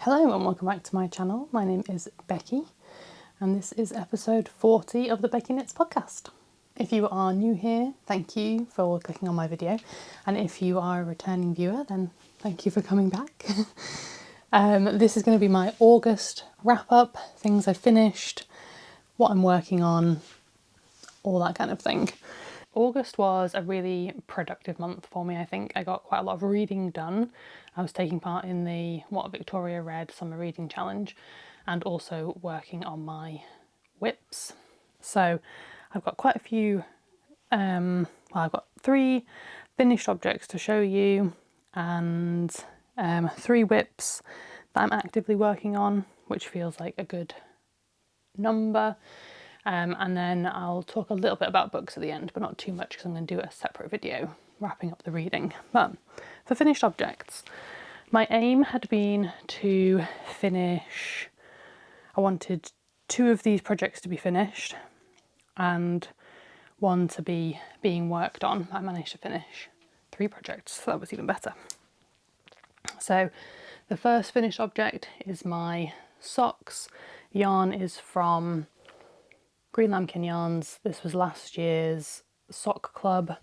Hello and welcome back to my channel. My name is Becky and this is episode 40 of the Becky Knits podcast. If you are new here, thank you for clicking on my video, and if you are a returning viewer, then thank you for coming back. This is going to be my August wrap up, things I finished, what I'm working on, all that kind of thing. August was a really productive month for me. I think I got quite a lot of reading done. I was taking part in the What Victoria Read Summer Reading Challenge and also working on my whips. So I've got quite a few, I've got 3 finished objects to show you and 3 whips that I'm actively working on, which feels like a good number. And then I'll talk a little bit about books at the end, but not too much because I'm going to do a separate video wrapping up the reading. But for finished objects, my aim had been to finish, I wanted 2 of these projects to be finished and 1 to be being worked on. I managed to finish 3 projects, so that was even better. So the first finished object is my socks. Yarn is from Green Lambkin yarns. This was last year's sock club.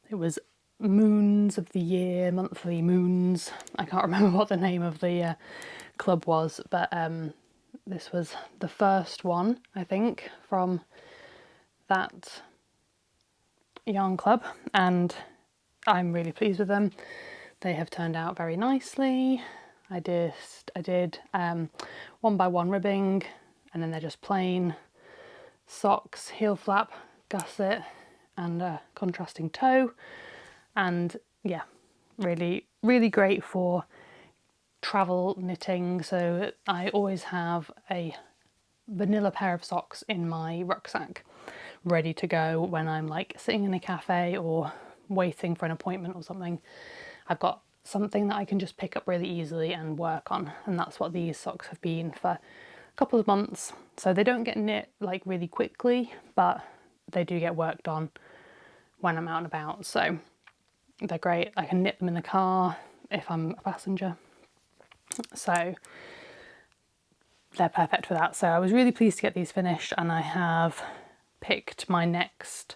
It was Moons of the Year, monthly moons. I can't remember what the name of the club was, but this was the first one, I think, from that yarn club, and I'm really pleased with them. They have turned out very nicely. I did 1x1 ribbing, and then they're just plain socks, heel flap, gusset and a contrasting toe, and yeah, really great for travel knitting. So I always have a vanilla pair of socks in my rucksack ready to go when I'm like sitting in a cafe or waiting for an appointment or something. I've got something that I can just pick up really easily and work on, and that's what these socks have been for couple of months. So they don't get knit like really quickly, but they do get worked on when I'm out and about, so they're great. I can knit them in the car if I'm a passenger, so they're perfect for that. So I was really pleased to get these finished, and I have picked my next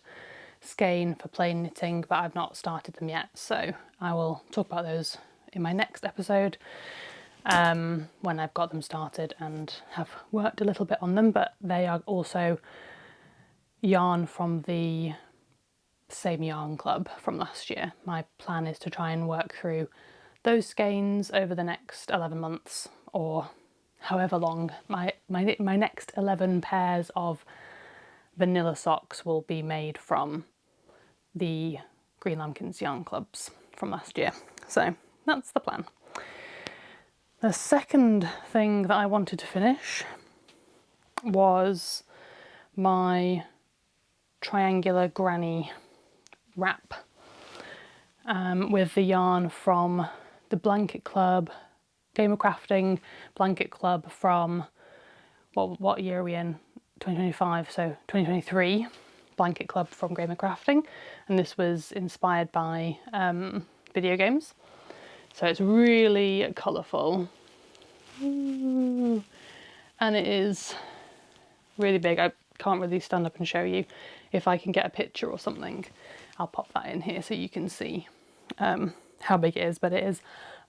skein for plain knitting, but I've not started them yet, so I will talk about those in my next episode when I've got them started and have worked a little bit on them. But they are also yarn from the same yarn club from last year. My plan is to try and work through those skeins over the next 11 months or however long. My next 11 pairs of vanilla socks will be made from the Green Lambkins yarn clubs from last year, so that's the plan. The second thing that I wanted to finish was my triangular granny wrap with the yarn from the Blanket Club, Game of Crafting Blanket Club from, what year are we in? 2025, so 2023 Blanket Club from Game of Crafting, and this was inspired by video games. So it's really colourful. Ooh. And it is really big. I can't really stand up and show you. If I can get a picture or something, I'll pop that in here so you can see how big it is, but it is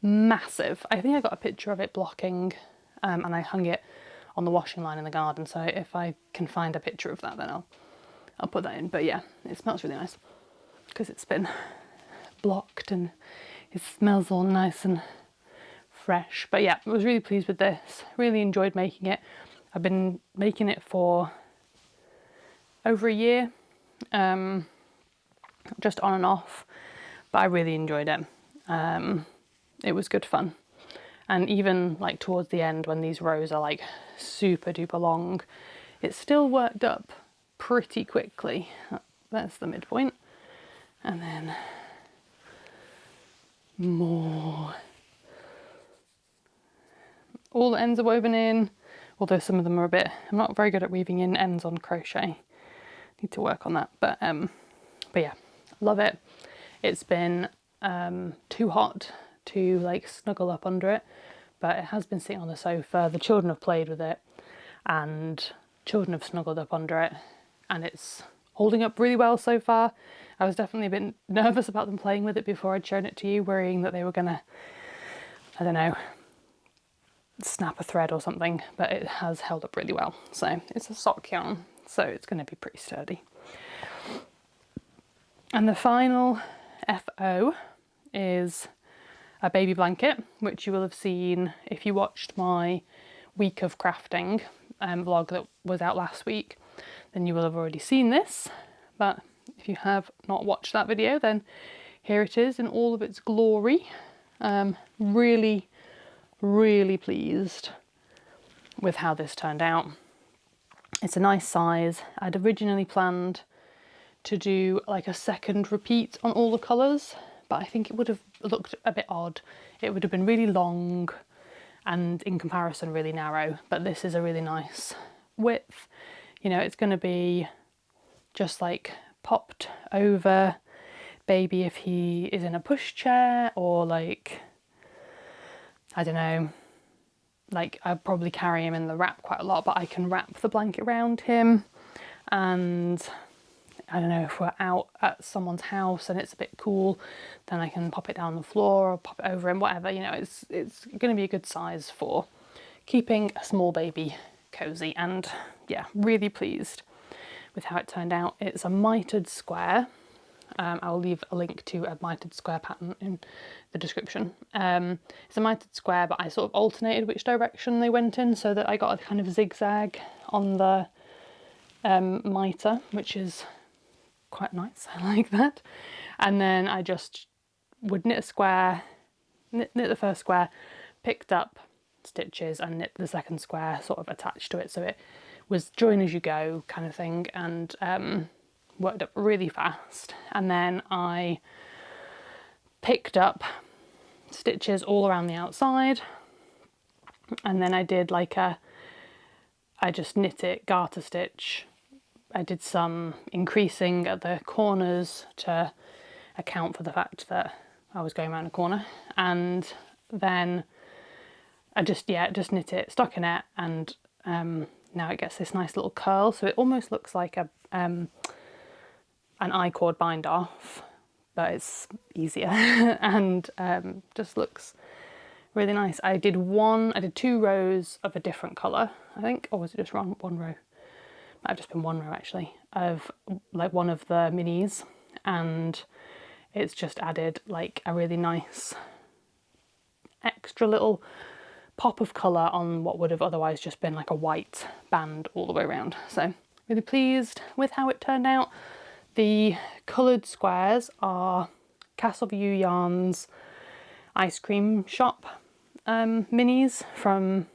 massive. I think I got a picture of it blocking and I hung it on the washing line in the garden, so if I can find a picture of that, then I'll put that in. But yeah, it smells really nice because it's been blocked and it smells all nice and fresh. But yeah, I was really pleased with this, really enjoyed making it. I've been making it for over a year, just on and off, but I really enjoyed it. It was good fun, and even like towards the end when these rows are like super duper long, it still worked up pretty quickly. That's the midpoint, and then more. All the ends are woven in, although some of them are a bit, I'm not very good at weaving in ends on crochet. Need to work on that, but yeah, love it. It's been too hot to like snuggle up under it, but it has been sitting on the sofa. The children have played with it and children have snuggled up under it, and it's holding up really well so far. I was definitely a bit nervous about them playing with it before I'd shown it to you, worrying that they were gonna, I don't know, snap a thread or something, but it has held up really well. So it's a sock yarn, so it's going to be pretty sturdy. And the final FO is a baby blanket, which you will have seen if you watched my week of crafting vlog that was out last week, then you will have already seen this. But if you have not watched that video, then here it is in all of its glory. Really, really pleased with how this turned out. It's a nice size. I'd originally planned to do like a second repeat on all the colours, but I think it would have looked a bit odd. It would have been really long and in comparison really narrow, but this is a really nice width. You know, it's going to be just like popped over baby if he is in a pushchair, or like, I don't know, like I'd probably carry him in the wrap quite a lot, but I can wrap the blanket around him. And I don't know, if we're out at someone's house and it's a bit cool, then I can pop it down the floor or pop it over him, whatever, you know, it's going to be a good size for keeping a small baby cozy. And yeah, really pleased with how it turned out. It's a mitered square. I'll leave a link to a mitered square pattern in the description. It's a mitered square, but I sort of alternated which direction they went in so that I got a kind of zigzag on the mitre, which is quite nice. I like that. And then I just would knit a square, knit the first square, picked up stitches and knit the second square sort of attached to it, so it was join as you go kind of thing, and worked up really fast. And then I picked up stitches all around the outside, and then I did like I just knit it garter stitch. I did some increasing at the corners to account for the fact that I was going around a corner, and then I just knit it stockinette, and now it gets this nice little curl, so it almost looks like a an I-cord bind off, but it's easier and just looks really nice. I did 2 rows of a different colour, I think, or was it just one row? Might have just been 1 row actually, of like one of the minis, and it's just added like a really nice extra little pop of colour on what would have otherwise just been like a white band all the way around. So really pleased with how it turned out. The coloured squares are Castle View Yarns ice cream shop minis from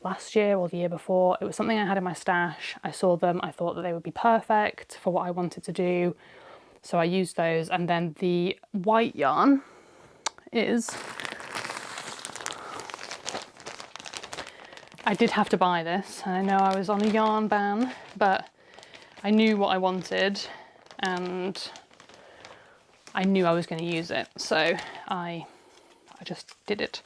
last year or the year before. It was something I had in my stash. I saw them, I thought that they would be perfect for what I wanted to do, so I used those. And then the white yarn is, I did have to buy this. I know I was on a yarn ban, but I knew what I wanted and I knew I was going to use it, so I just did it.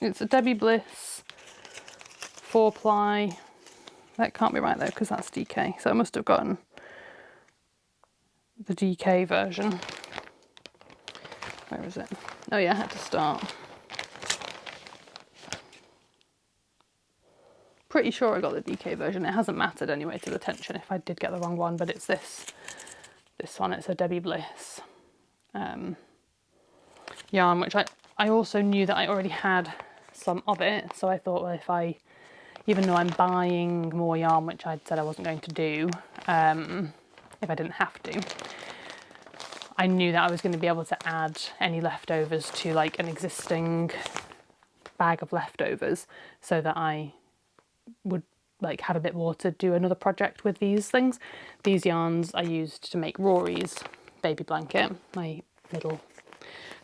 It's a Debbie Bliss 4-ply. That can't be right though, because that's DK, so I must have gotten the DK version. Where is it? Oh yeah, I had to start. Pretty sure I got the DK version. It hasn't mattered anyway to the tension if I did get the wrong one, but it's this one. It's a Debbie Bliss yarn, which I also knew that I already had some of it, so I thought, well, even though I'm buying more yarn, which I'd said I wasn't going to do, if I didn't have to, I knew that I was going to be able to add any leftovers to like an existing bag of leftovers, so that I would like have a bit more to do another project with these things. These yarns I used to make Rory's baby blanket, my middle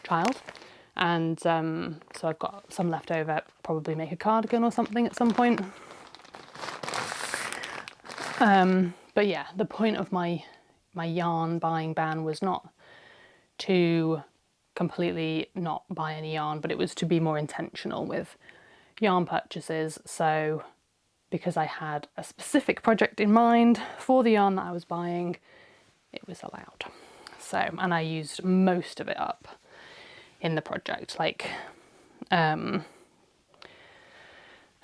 child, and so I've got some left over, probably make a cardigan or something at some point. But yeah, the point of my yarn buying ban was not to completely not buy any yarn, but it was to be more intentional with yarn purchases. So because I had a specific project in mind for the yarn that I was buying, it was allowed. So, and I used most of it up in the project. Like, I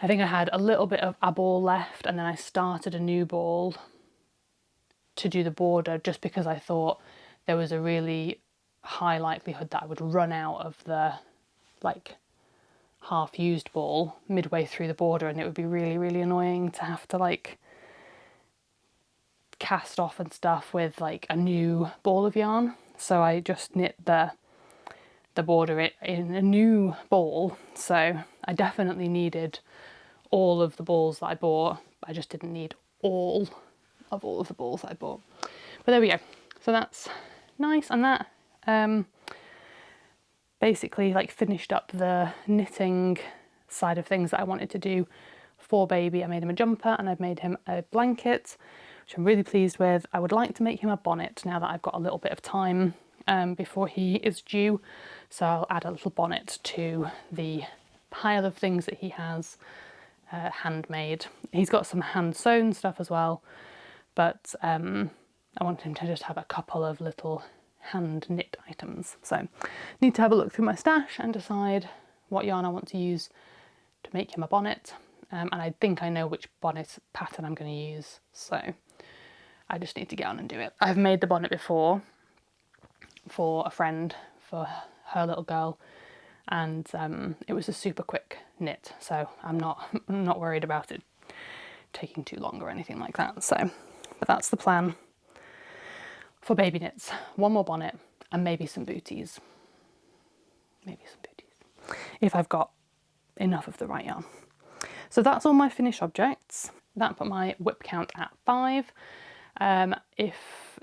think I had a little bit of a ball left, and then I started a new ball to do the border just because I thought there was a really high likelihood that I would run out of the like half used ball midway through the border, and it would be really, really annoying to have to like cast off and stuff with like a new ball of yarn. So I just knit the border in a new ball. So I definitely needed all of the balls that I bought. I just didn't need all of the balls that I bought. But there we go. So that's nice, and that basically like finished up the knitting side of things that I wanted to do for baby. I made him a jumper and I've made him a blanket, which I'm really pleased with. I would like to make him a bonnet now that I've got a little bit of time before he is due. So I'll add a little bonnet to the pile of things that he has handmade. He's got some hand sewn stuff as well, but I want him to just have a couple of little hand knit items. So need to have a look through my stash and decide what yarn I want to use to make him a bonnet. And I think I know which bonnet pattern I'm going to use, so I just need to get on and do it. I've made the bonnet before for a friend, for her little girl, and it was a super quick knit, so I'm not worried about it taking too long or anything like that. So, but that's the plan for baby knits. One more bonnet and maybe some booties. If I've got enough of the right yarn. So that's all my finished objects. That put my whip count at 5. If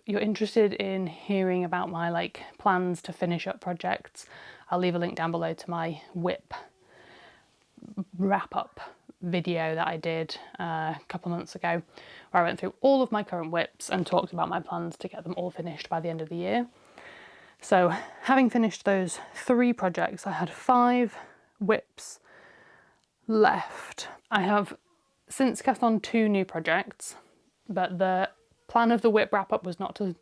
you're interested in hearing about my like plans to finish up projects, I'll leave a link down below to my whip wrap up video that I did a couple of months ago, where I went through all of my current whips and talked about my plans to get them all finished by the end of the year. So having finished those 3 projects, I had 5 whips left. I have since cast on 2 new projects, but the plan of the whip wrap up was not to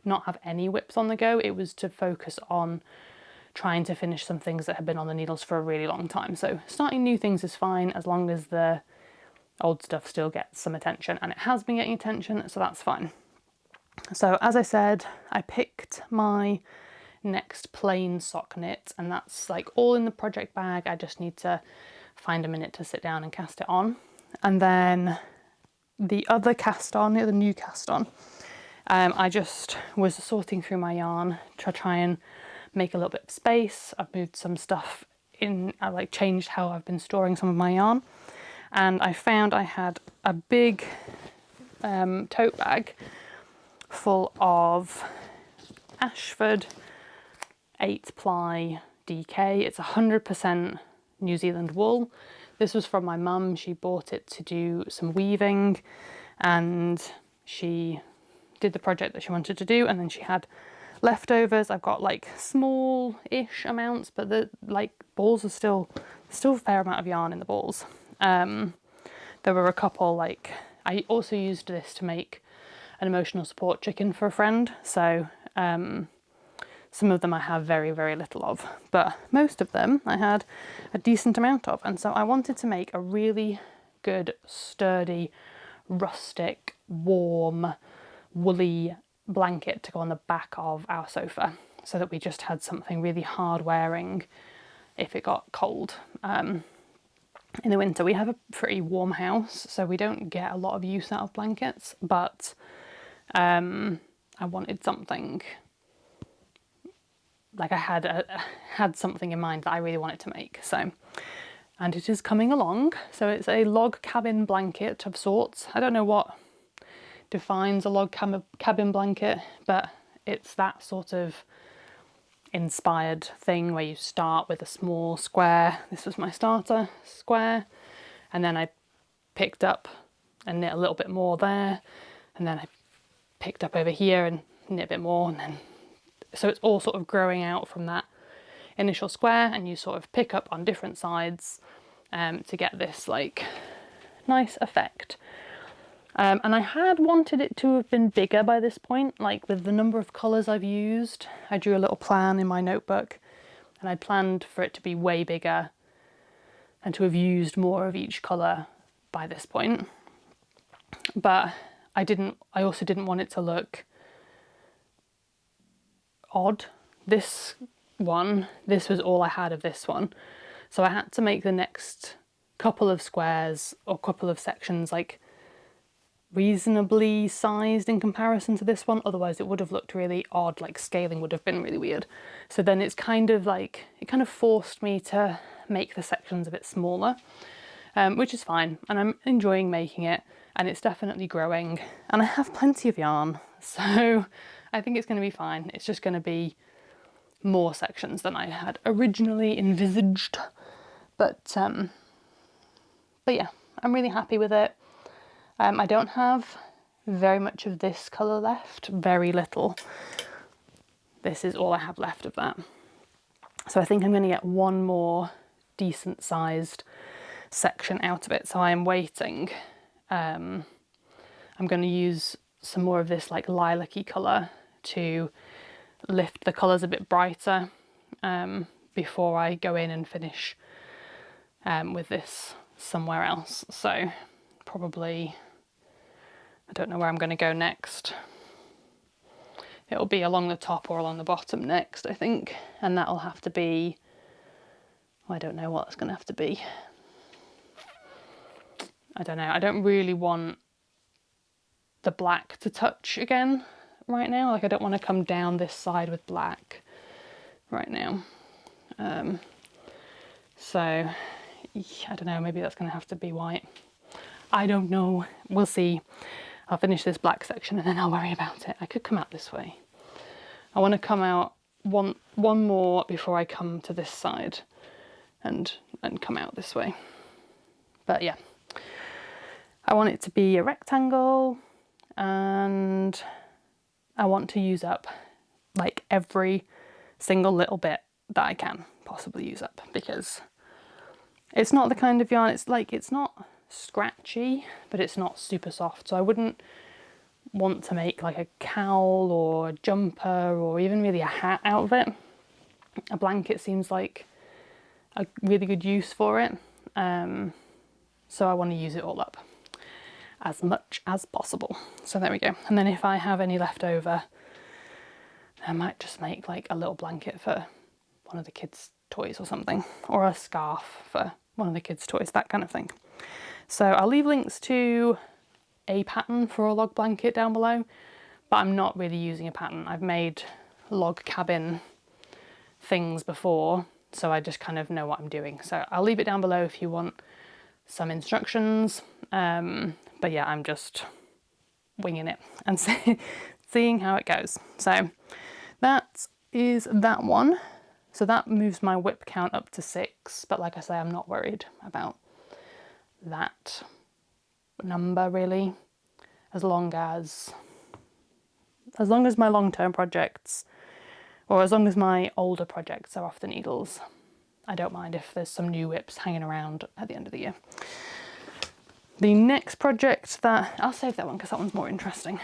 not have any whips on the go. It was to focus on trying to finish some things that have been on the needles for a really long time. So starting new things is fine as long as the old stuff still gets some attention, and it has been getting attention, so that's fine. So as I said, I picked my next plain sock knit, and that's like all in the project bag. I just need to find a minute to sit down and cast it on. And then the other cast on, the other new cast on, I just was sorting through my yarn to try and make a little bit of space. I've moved some stuff in, I like changed how I've been storing some of my yarn, and I found I had a big tote bag full of Ashford 8-ply DK. It's 100% New Zealand wool. This was from my mum. She bought it to do some weaving, and she did the project that she wanted to do, and then she had leftovers. I've got like small-ish amounts, but the like balls are still a fair amount of yarn in the balls. There were a couple, like I also used this to make an emotional support chicken for a friend, so some of them I have very, very little of, but most of them I had a decent amount of. And so I wanted to make a really good, sturdy, rustic, warm, woolly blanket to go on the back of our sofa, so that we just had something really hard wearing if it got cold. In the winter we have a pretty warm house, so we don't get a lot of use out of blankets, but I wanted something, like I had something in mind that I really wanted to make. So, and it is coming along. So it's a log cabin blanket of sorts. I don't know what defines a log cabin blanket, but it's that sort of inspired thing where you start with a small square. This was my starter square, and then I picked up and knit a little bit more there, and then I picked up over here and knit a bit more, and then so it's all sort of growing out from that initial square, and you sort of pick up on different sides to get this like nice effect. And I had wanted it to have been bigger by this point, like with the number of colours I've used. I drew a little plan in my notebook and I planned for it to be way bigger and to have used more of each colour by this point. But I also didn't want it to look odd. This was all I had of this one. So I had to make the next couple of squares or couple of sections like reasonably sized in comparison to this one, otherwise it would have looked really odd, like scaling would have been really weird. So then it's kind of like, it kind of forced me to make the sections a bit smaller, which is fine, and I'm enjoying making it, and it's definitely growing, and I have plenty of yarn, so I think it's going to be fine. It's just going to be more sections than I had originally envisaged, but yeah, I'm really happy with it. I don't have very much of this colour left, very little. This is all I have left of that. So I think I'm going to get one more decent sized section out of it. So I am waiting. I'm going to use some more of this like lilac-y colour to lift the colours a bit brighter before I go in and finish with this somewhere else. So probably, I don't know where I'm going to go next. It'll be along the top or along the bottom next, I think. And that'll have to be, I don't know what it's going to have to be. I don't know. I don't really want the black to touch again right now. Like I don't want to come down this side with black right now. So I don't know, maybe that's going to have to be white. I don't know. We'll see. I'll finish this black section and then I'll worry about it. I could come out this way. I want to come out one more before I come to this side and come out this way. But yeah, I want it to be a rectangle, and I want to use up like every single little bit that I can possibly use up, because it's not the kind of yarn, it's not scratchy, but it's not super soft, so I wouldn't want to make like a cowl or a jumper or even really a hat out of it. A blanket seems like a really good use for it, so I want to use it all up as much as possible. So there we go. And then if I have any left over, I might just make like a little blanket for one of the kids' toys or something, or a scarf for one of the kids' toys, that kind of thing. So I'll leave links to a pattern for a log blanket down below, but I'm not really using a pattern. I've made log cabin things before, so I just kind of know what I'm doing. So I'll leave it down below if you want some instructions. But yeah, I'm just winging it and seeing how it goes. So that is that one. So that moves my whip count up to 6, but like I say, I'm not worried about that number really, as long as my long-term projects, or as long as my older projects are off the needles, I don't mind if there's some new whips hanging around at the end of the year. The next project that, I'll save that one because that one's more interesting.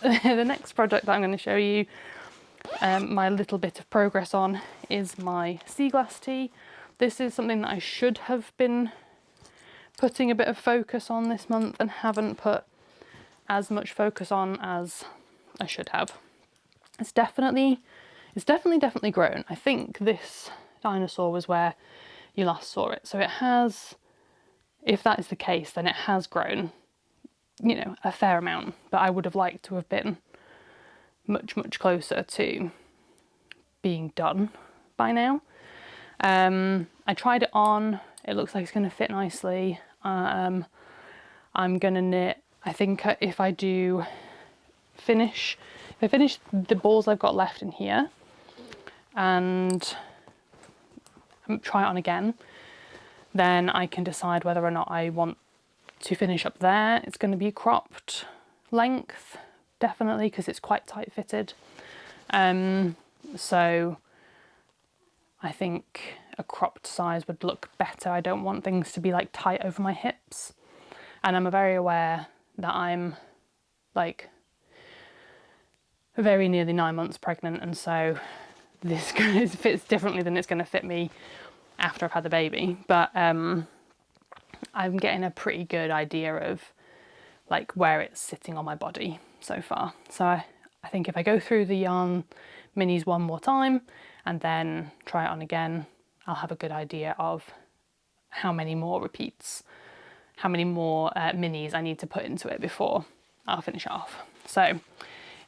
The next project that I'm going to show you my little bit of progress on is my sea glass tee. This is something that I should have been putting a bit of focus on this month and haven't put as much focus on as I should have. It's definitely grown. I think this dinosaur was where you last saw it. So it has, if that is the case, then it has grown, you know, a fair amount, but I would have liked to have been much, much closer to being done by now. I tried it on, it looks like it's going to fit nicely. I'm going to knit, I think if I finish the balls I've got left in here and try it on again, then I can decide whether or not I want to finish up there. It's going to be cropped length, definitely, because it's quite tight fitted. So I think a cropped size would look better. I don't want things to be like tight over my hips. And I'm very aware that I'm like very nearly 9 months pregnant, and so this fits differently than it's going to fit me after I've had the baby. But I'm getting a pretty good idea of like where it's sitting on my body so far. So I think if I go through the yarn minis one more time and then try it on again, I'll have a good idea of how many more repeats, how many more minis I need to put into it before I'll finish it off. So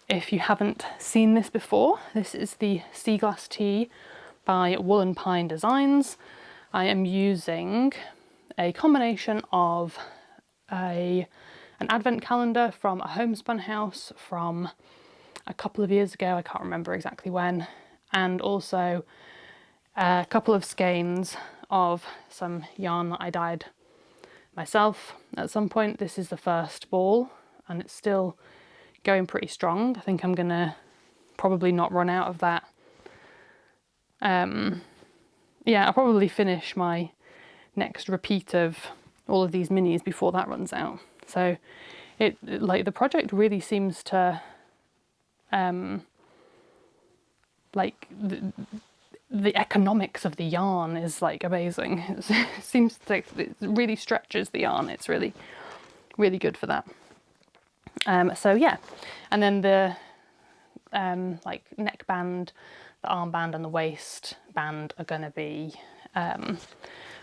if you haven't seen this before, this is the Sea Glass Tee by Wool and Pine Designs. I am using a combination of an advent calendar from a homespun house from a couple of years ago, I can't remember exactly when, and also a couple of skeins of some yarn that I dyed myself at some point. This is the first ball and it's still going pretty strong. I think I'm gonna probably not run out of that. Yeah, I'll probably finish my next repeat of all of these minis before that runs out. So it like the project really seems to like the economics of the yarn is like amazing. It seems like it really stretches the yarn. It's really good for that. So yeah, and then the like neckband, the armband and the waistband are going to be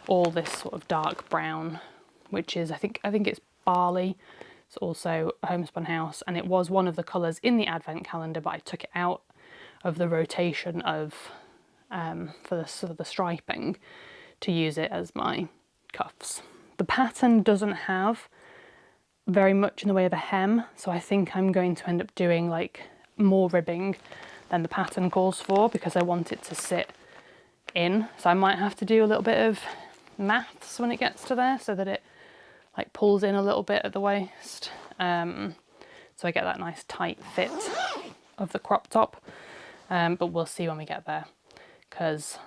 all this sort of dark brown, which is I think it's barley. It's also a homespun house, and it was one of the colours in the advent calendar, but I took it out of the rotation of for the sort of the striping to use it as my cuffs. The pattern doesn't have very much in the way of a hem, so I think I'm going to end up doing like more ribbing than the pattern calls for because I want it to sit in. So I might have to do a little bit of maths when it gets to there so that it like pulls in a little bit at the waist, so I get that nice tight fit of the crop top, but we'll see when we get there because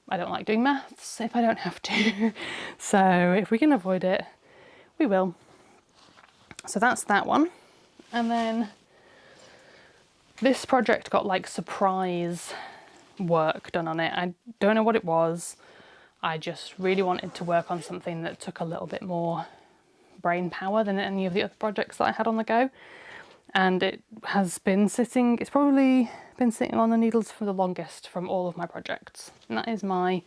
I don't like doing maths if I don't have to. So if we can avoid it, we will. So that's that one. And then this project got like surprise work done on it. I don't know what it was. I just really wanted to work on something that took a little bit more brain power than any of the other projects that I had on the go. And it has been sitting, it's probably been sitting on the needles for the longest from all of my projects. And that is my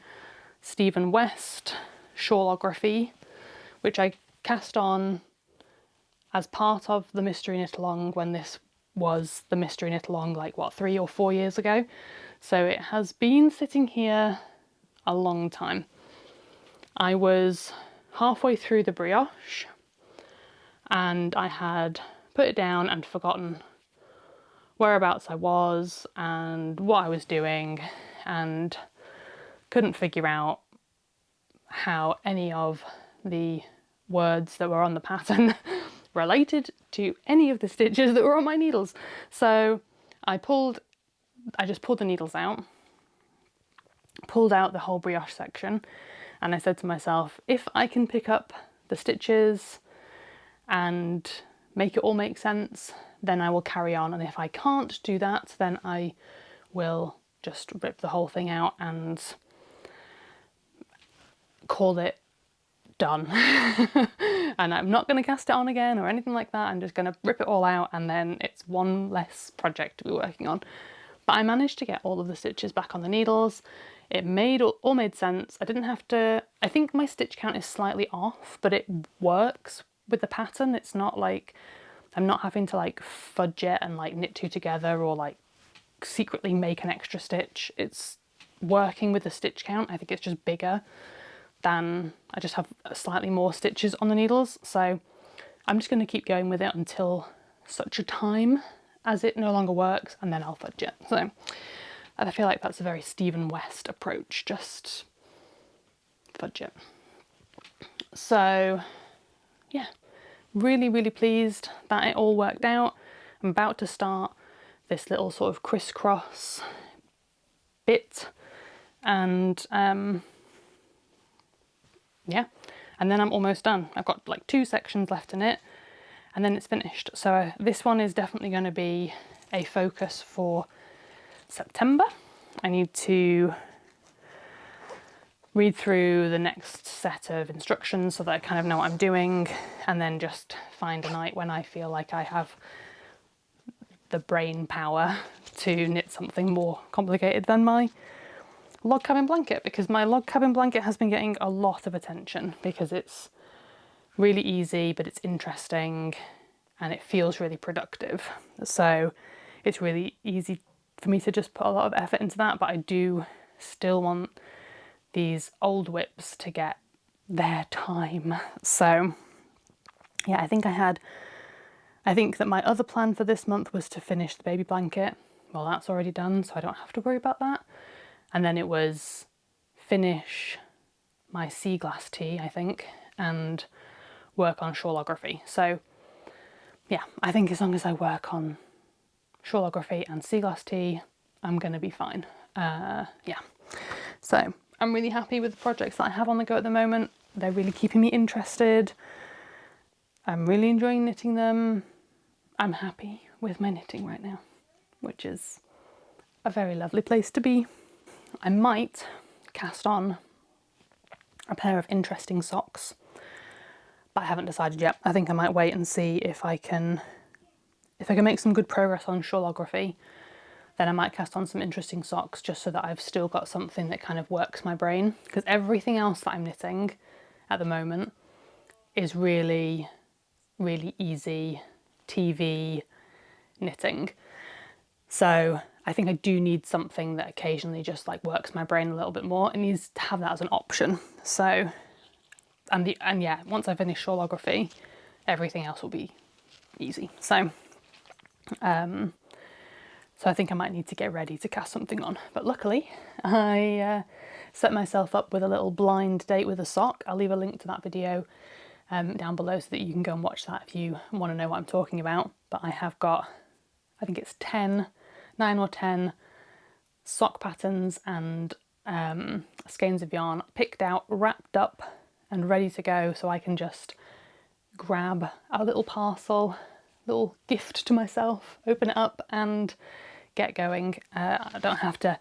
Stephen West shawlography, which I cast on as part of the Mystery Knit Along when this was the Mystery Knit Along, like what, 3 or 4 years ago. So it has been sitting here a long time. I was halfway through the brioche and I had put it down and forgotten whereabouts I was and what I was doing, and couldn't figure out how any of the words that were on the pattern related to any of the stitches that were on my needles. So I just pulled the needles out, pulled out the whole brioche section, and I said to myself, if I can pick up the stitches and make it all make sense, then I will carry on. And if I can't do that, then I will just rip the whole thing out and call it done. And I'm not going to cast it on again or anything like that. I'm just going to rip it all out, and then it's one less project to be working on. But I managed to get all of the stitches back on the needles. It all made sense. I didn't have to, I think my stitch count is slightly off, but it works with the pattern. It's not like I'm not having to like fudge it and like knit two together or like secretly make an extra stitch. It's working with the stitch count. I think it's just bigger than, I just have slightly more stitches on the needles. So I'm just going to keep going with it until such a time as it no longer works, and then I'll fudge it. So I feel like that's a very Stephen West approach, just fudge it. So yeah, really pleased that it all worked out. I'm about to start this little sort of crisscross bit, and yeah, and then I'm almost done. I've got like 2 sections left in it and then it's finished. So this one is definitely going to be a focus for September. I need to read through the next set of instructions so that I kind of know what I'm doing, and then just find a night when I feel like I have the brain power to knit something more complicated than my log cabin blanket, because my log cabin blanket has been getting a lot of attention because it's really easy, but it's interesting and it feels really productive. So it's really easy for me to just put a lot of effort into that, but I do still want these old whips to get their time. So yeah, I think that my other plan for this month was to finish the baby blanket. Well, that's already done, so I don't have to worry about that. And then it was finish my sea glass tee, I think, and work on shawlography. So yeah, I think as long as I work on shawlography and sea glass tee, I'm gonna be fine. Yeah, so I'm really happy with the projects that I have on the go at the moment. They're really keeping me interested. I'm really enjoying knitting them. I'm happy with my knitting right now, which is a very lovely place to be. I might cast on a pair of interesting socks, but I haven't decided yet. I think I might wait and see if I can make some good progress on shawlography, then I might cast on some interesting socks just so that I've still got something that kind of works my brain, because everything else that I'm knitting at the moment is really, really easy TV knitting. So I think I do need something that occasionally just like works my brain a little bit more. It needs to have that as an option. So, and yeah, once I finish shawlography, everything else will be easy. So I think I might need to get ready to cast something on. But luckily, I set myself up with a little blind date with a sock. I'll leave a link to that video down below so that you can go and watch that if you want to know what I'm talking about. But I have got, I think it's 9 or 10 sock patterns and skeins of yarn picked out, wrapped up and ready to go, so I can just grab a little parcel, little gift to myself, open it up and get going. I don't have to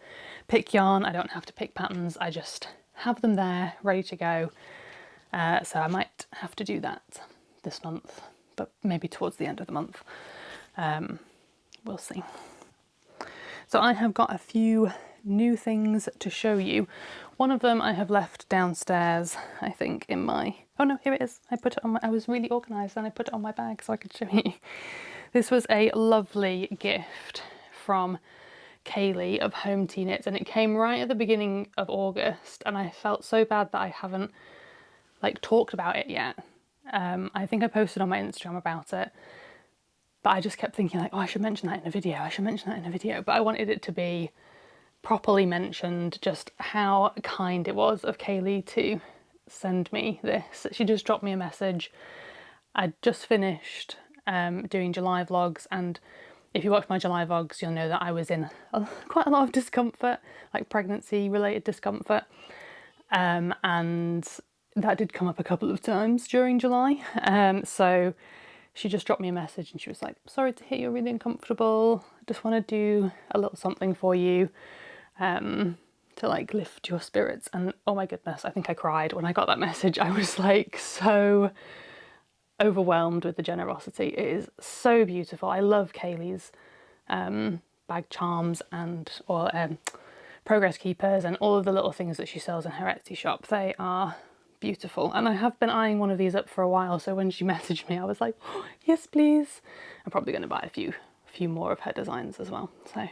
pick yarn, I don't have to pick patterns, I just have them there ready to go. So I might have to do that this month, but maybe towards the end of the month. We'll see. So I have got a few new things to show you. One of them I have left downstairs, I think, in my... Oh no, here it is. I put it on my... I was really organised and I put it on my bag so I could show you. This was a lovely gift from Kayleigh of Home Tea Knits, and it came right at the beginning of August, and I felt so bad that I haven't like talked about it yet. I think I posted on my Instagram about it, but I just kept thinking like, oh, I should mention that in a video, I should mention that in a video, but I wanted it to be properly mentioned, just how kind it was of Kayleigh to send me this. She just dropped me a message. I'd just finished doing July vlogs, and if you watch my July vlogs you'll know that I was in quite a lot of discomfort, like pregnancy related discomfort, and that did come up a couple of times during July. So she just dropped me a message and she was like, sorry to hear you're really uncomfortable, I just want to do a little something for you to like lift your spirits. And oh my goodness, I think I cried when I got that message. I was like so overwhelmed with the generosity. It is so beautiful. I love Kayleigh's bag charms and progress keepers and all of the little things that she sells in her Etsy shop. They are beautiful, and I have been eyeing one of these up for a while, so when she messaged me I was like, oh, yes please. I'm probably going to buy a few more of her designs as well. So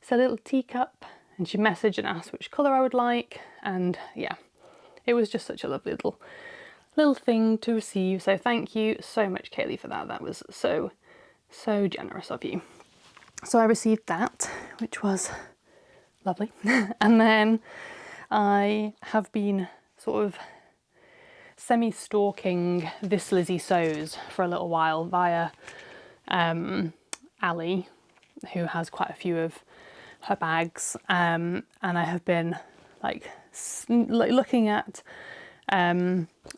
it's a little teacup, and she messaged and asked which colour I would like, and yeah, it was just such a lovely little thing to receive. So thank you so much, Kayleigh, for that. That was so generous of you. So I received that, which was lovely. And then I have been sort of semi-stalking This Lizzy Sews for a little while via Ali. who has quite a few of her bags, and I have been like looking at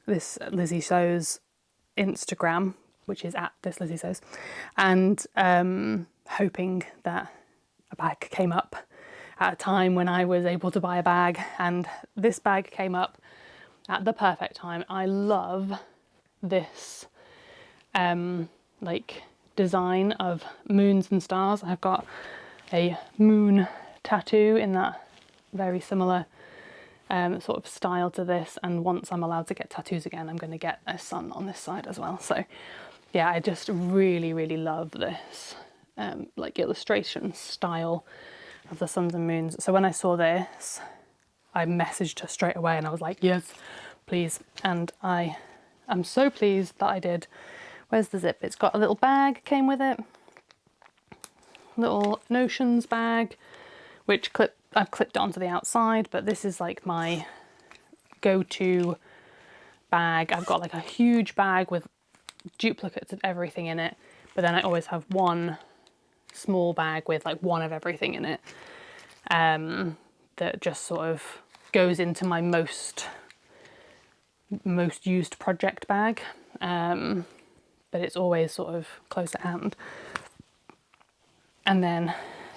this Lizzy Sews Instagram, which is at this Lizzy Sews, and hoping that a bag came up at a time when I was able to buy a bag, and this bag came up at the perfect time. I love this like design of moons and stars. I've got a moon tattoo in that very similar sort of style to this, and once I'm allowed to get tattoos again, I'm going to get a sun on this side as well. So yeah, I just really love this like illustration style of the suns and moons. So when I saw this, I messaged her straight away and I was like, yes, please. And I am so pleased that I did. Where's the zip? It's got a little bag, came with it. Little notions bag, which I've clipped it onto the outside, but this is like my go-to bag. I've got like a huge bag with duplicates of everything in it, but then I always have one small bag with like one of everything in it, that just sort of goes into my most used project bag, but it's always sort of close at hand. And then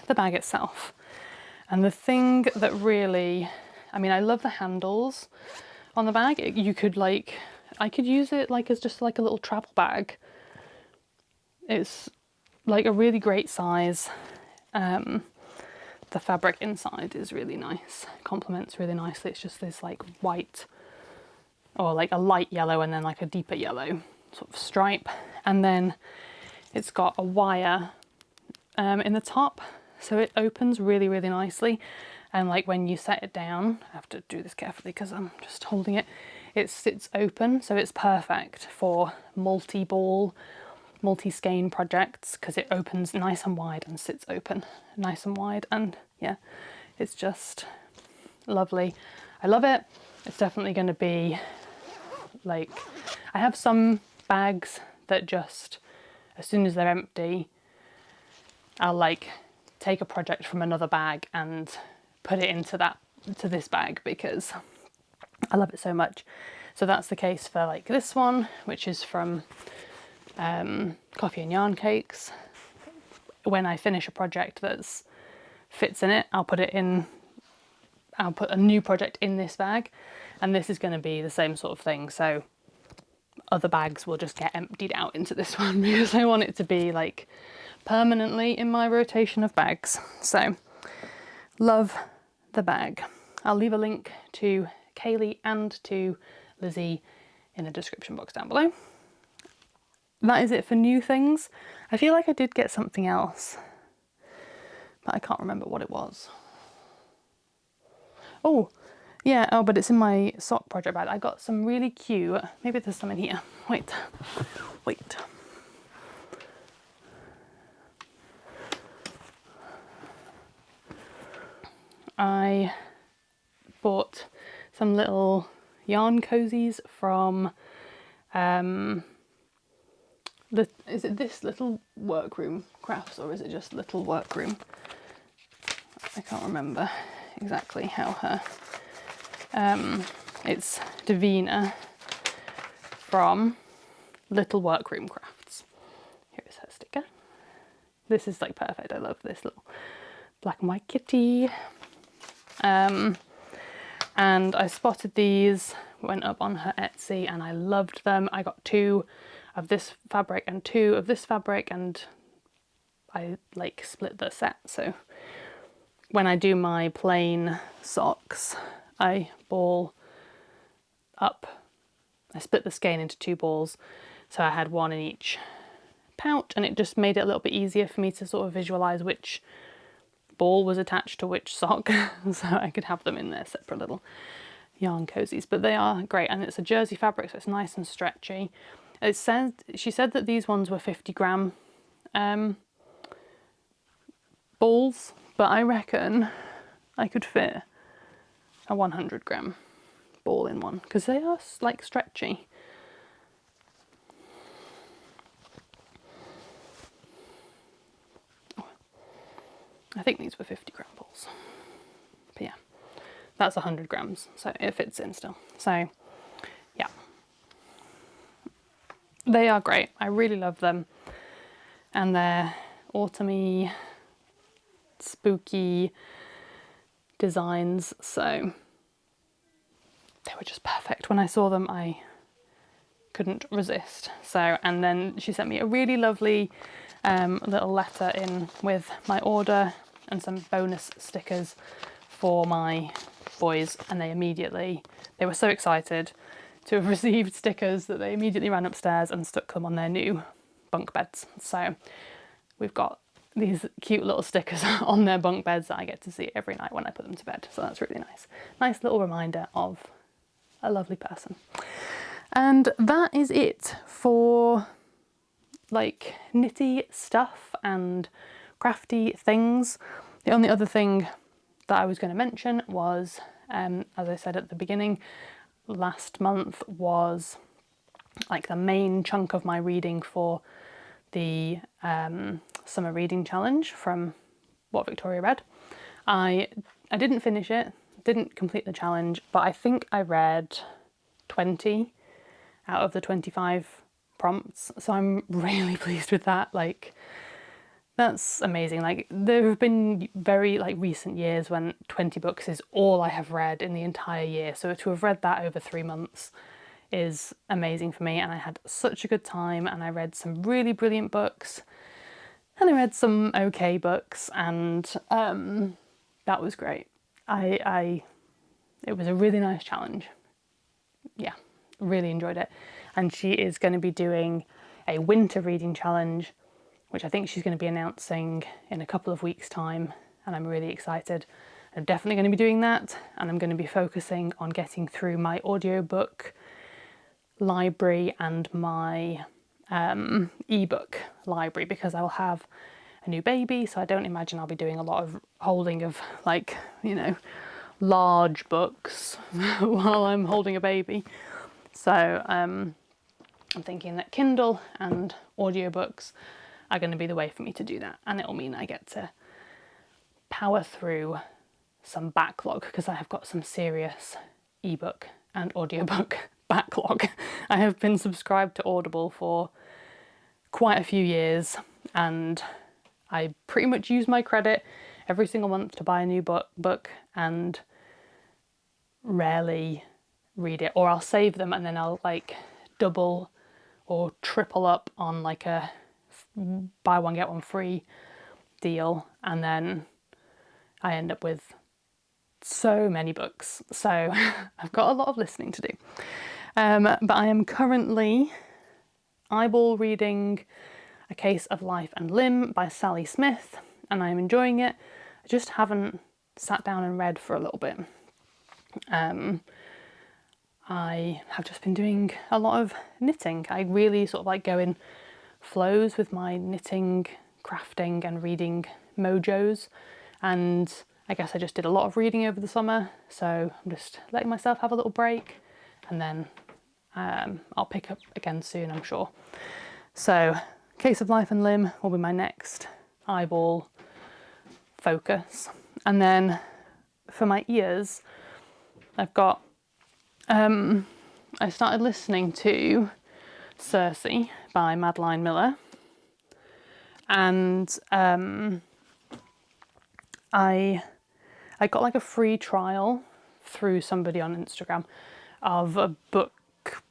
the bag itself. And the thing that really, I mean, I love the handles on the bag. You could like, I could use it like as just like a little travel bag. It's like a really great size. The fabric inside is really nice, complements really nicely. It's just this like white, or like a light yellow and then like a deeper yellow sort of stripe. And then it's got a wire in the top, so it opens really nicely. And like when you set it down, I have to do this carefully because I'm just holding it, it sits open, so it's perfect for multi-ball, multi-skein projects because it opens nice and wide and sits open nice and wide. And yeah, it's just lovely. I love it. It's definitely going to be like, I have some bags that just, as soon as they're empty, I'll like take a project from another bag and put it into this bag because I love it so much. So that's the case for like this one, which is from Coffee and Yarn Cakes. When I finish a project that fits in it, I'll put a new project in this bag, and this is going to be the same sort of thing. So other bags will just get emptied out into this one because I want it to be like permanently in my rotation of bags. So love the bag. I'll leave a link to Kayleigh and to Lizzy in the description box down below. That is it for new things. I feel like I did get something else, but I can't remember what it was. Oh, yeah, oh, but it's in my sock project bag. I got some really cute, maybe there's some in here. Wait. I bought some little yarn cozies from, is it this Little Workroom Crafts, or is it just Little Workroom? I can't remember exactly how her, it's Davina from Little Workroom Crafts. Here is her sticker. This is like perfect. I love this little black and white kitty. And I spotted these, went up on her Etsy, and I loved them. I got 2 of this fabric and 2 of this fabric, and I like split the set. So when I do my plain socks, I ball up, I split the skein into 2 balls, so I had 1 in each pouch, and it just made it a little bit easier for me to sort of visualize which ball was attached to which sock, so I could have them in their separate little yarn cozies. But they are great, and it's a jersey fabric, so it's nice and stretchy. It says, she said that these ones were 50 gram balls, but I reckon I could fit a 100 gram ball in one because they are like stretchy. I think these were 50 gram balls. But yeah, that's 100 grams, so it fits in still. So yeah, they are great. I really love them. And they're autumny, spooky designs, so they were just perfect. When I saw them, I couldn't resist. So, and then she sent me a really lovely little letter in with my order and some bonus stickers for my boys, and they were so excited to have received stickers that they immediately ran upstairs and stuck them on their new bunk beds. So we've got these cute little stickers on their bunk beds that I get to see every night when I put them to bed. So that's really nice. Nice little reminder of a lovely person. And that is it for like knitty stuff and crafty things. The only other thing that I was going to mention was, as I said at the beginning, last month was like the main chunk of my reading for the summer reading challenge from What Victoria Read. I didn't finish it, didn't complete the challenge, but I think I read 20 out of the 25 prompts, so I'm really pleased with that. Like, that's amazing. Like, there have been very like recent years when 20 books is all I have read in the entire year, so to have read that over 3 months is amazing for me. And I had such a good time, and I read some really brilliant books and I read some okay books, and that was great. It was a really nice challenge. Yeah, really enjoyed it. And she is going to be doing a winter reading challenge, which I think she's going to be announcing in a couple of weeks' time, and I'm really excited. I'm definitely going to be doing that, and I'm going to be focusing on getting through my audiobook library and my ebook library, because I'll have a new baby, so I don't imagine I'll be doing a lot of holding of like, you know, large books while I'm holding a baby. So I'm thinking that Kindle and audiobooks are going to be the way for me to do that, and it'll mean I get to power through some backlog, because I have got some serious ebook and audiobook backlog. I have been subscribed to Audible for quite a few years, and I pretty much use my credit every single month to buy a new book and rarely read it, or I'll save them and then I'll like double or triple up on like a buy one get one free deal, and then I end up with so many books. So I've got a lot of listening to do. But I am currently eyeball reading A Case of Life and Limb by Sally Smith, and I am enjoying it. I just haven't sat down and read for a little bit. I have just been doing a lot of knitting. I really sort of like go in flows with my knitting, crafting and reading mojos, and I guess I just did a lot of reading over the summer, so I'm just letting myself have a little break, and then I'll pick up again soon, I'm sure. So Case of Life and Limb will be my next eyeball focus. And then for my ears, I've got I started listening to Circe by Madeline Miller, and I got like a free trial through somebody on Instagram of a book,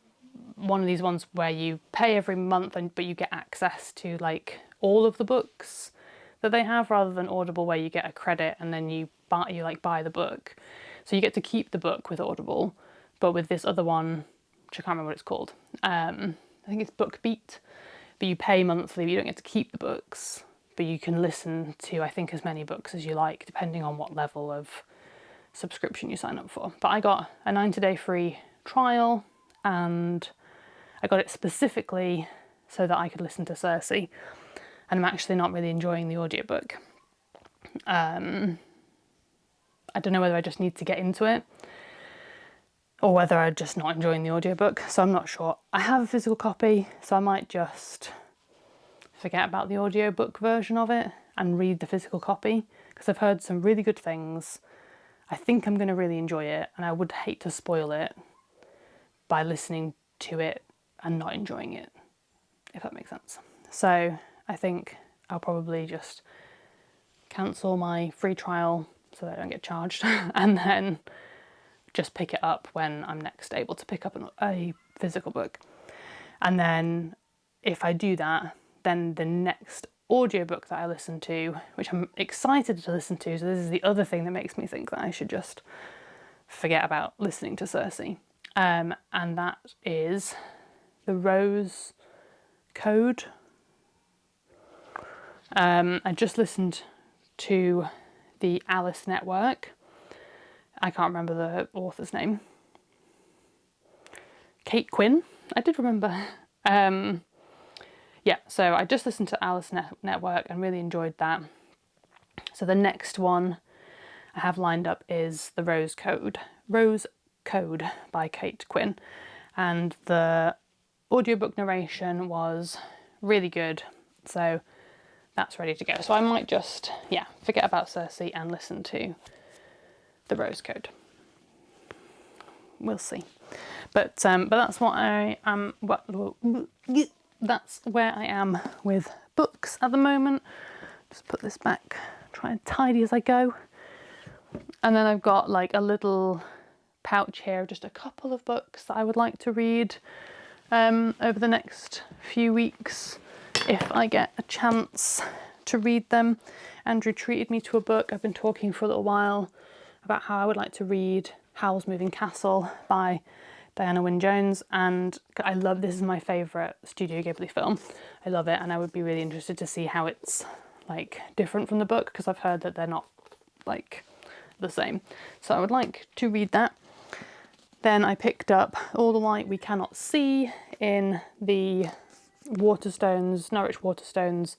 one of these ones where you pay every month but you get access to like all of the books that they have, rather than Audible where you get a credit and then you buy the book. So you get to keep the book with Audible, but with this other one, which I can't remember what it's called, I think it's BookBeat, but you pay monthly, but you don't get to keep the books, but you can listen to, I think, as many books as you like, depending on what level of subscription you sign up for. But I got a 90-day free trial, and I got it specifically so that I could listen to Circe, and I'm actually not really enjoying the audiobook. I don't know whether I just need to get into it or whether I'm just not enjoying the audiobook, so I'm not sure. I have a physical copy, so I might just forget about the audiobook version of it and read the physical copy, because I've heard some really good things. I think I'm going to really enjoy it, and I would hate to spoil it by listening to it and not enjoying it, if that makes sense. So I think I'll probably just cancel my free trial so that I don't get charged, and then just pick it up when I'm next able to pick up a physical book. And then if I do that, then the next audiobook that I listen to, which I'm excited to listen to, so this is the other thing that makes me think that I should just forget about listening to Circe, and that is The Rose Code. I just listened to the Alice Network. I can't remember the author's name. Kate Quinn, I did remember. Yeah, so I just listened to Alice Network and really enjoyed that. So the next one I have lined up is The Rose Code by Kate Quinn. And the audiobook narration was really good. So that's ready to go. So I might just, forget about Circe and listen to The Rose Code. We'll see. But that's what I am. That's where I am with books at the moment. Just put this back, try and tidy as I go. And then I've got like a little pouch here, just a couple of books that I would like to read over the next few weeks, if I get a chance to read them. Andrew treated me to a book. I've been talking for a little while about how I would like to read Howl's Moving Castle by Diana Wynne Jones, and I love, this is my favourite Studio Ghibli film. I love it, and I would be really interested to see how it's like different from the book, because I've heard that they're not like the same. So I would like to read that. Then I picked up All the Light We Cannot See in the Waterstones, Norwich Waterstones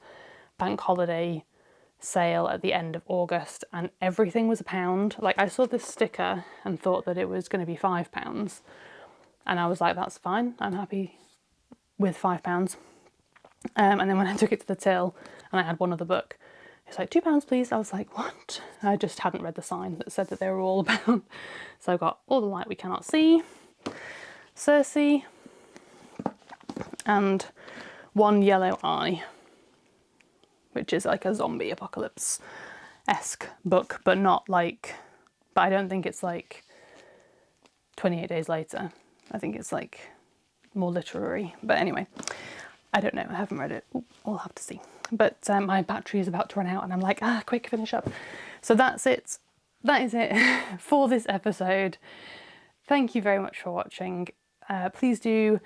bank holiday sale at the end of August, and everything was £1. Like, I saw this sticker and thought that it was going to be £5, and I was like, that's fine, I'm happy with £5. And then when I took it to the till and I had one other book, it's like, £2 please. I was like, what? I just hadn't read the sign that said that they were all £1. So I got All the Light We Cannot See, Circe, and One Yellow Eye, which is like a zombie apocalypse-esque book, but I don't think it's like 28 Days Later. I think it's like more literary. But anyway, I don't know, I haven't read it. Ooh, we'll have to see. But my battery is about to run out and I'm like, quick, finish up. So that's it. That is it for this episode. Thank you very much for watching. Please do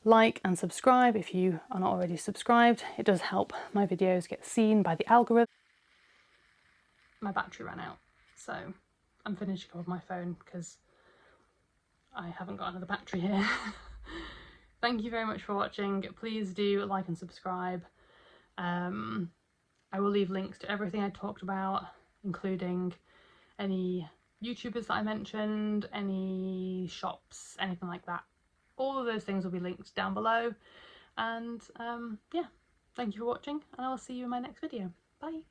like and subscribe if you are not already subscribed. It does help my videos get seen by the algorithm. My battery ran out, so I'm finishing up with my phone because I haven't got another battery here. Thank you very much for watching. Please do like and subscribe. I will leave links to everything I talked about, including any YouTubers that I mentioned, any shops, anything like that. All of those things will be linked down below. And yeah, thank you for watching, and I will see you in my next video. Bye.